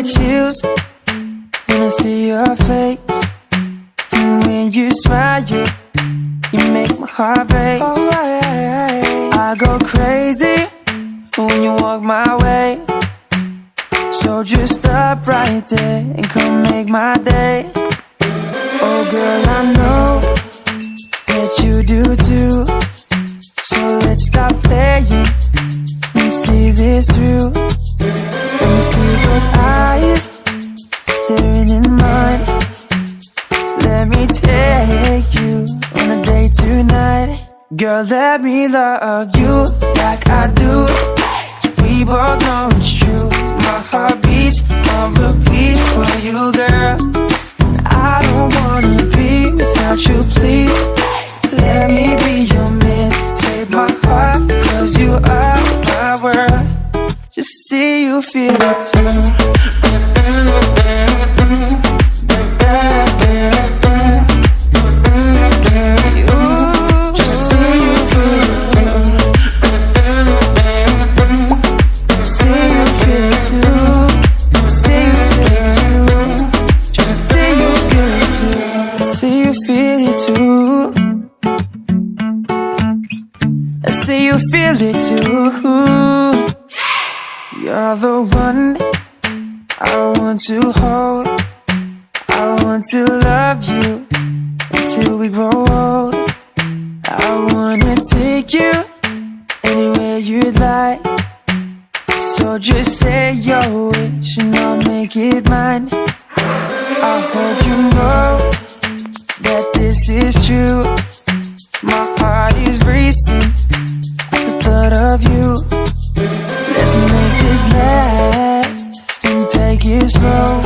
get chills when I see your face. And when you smile, you make my heart race. I go crazy when you walk my way. So just stop right there and come make my day. Oh girl, I know that you do too. So let's stop playing and see this through. Let me see those eyes staring in mine. Let me take you on a date tonight. Girl, let me love you like I do. We both know it's true. My heart beats on repeat for you, girl. I don't wanna be without you, please. Let me be your man. Take my heart, cause you are my world. Just see you feel it too. Feel it too. You're the one I want to hold. I want to love you until we grow old. I wanna take you anywhere you'd like. So just say your wish and I'll make it mine. I hope you know that this is true. My heart is racing at the thought of you. Let's make this last and take it slow.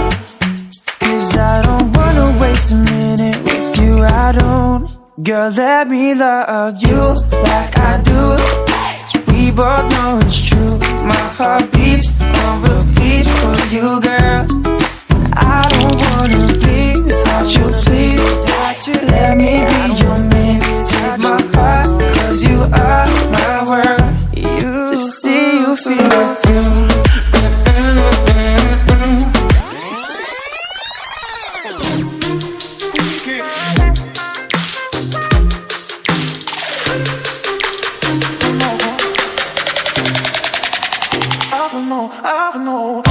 Cause I don't wanna waste a minute with you, I don't. Girl, let me love you like I do. We both know it's true. My heart beats on repeat for you, girl. I don't wanna be without you, please. Let me be your man. Take my heart, cause you are my world. Just see you feel it too. I know.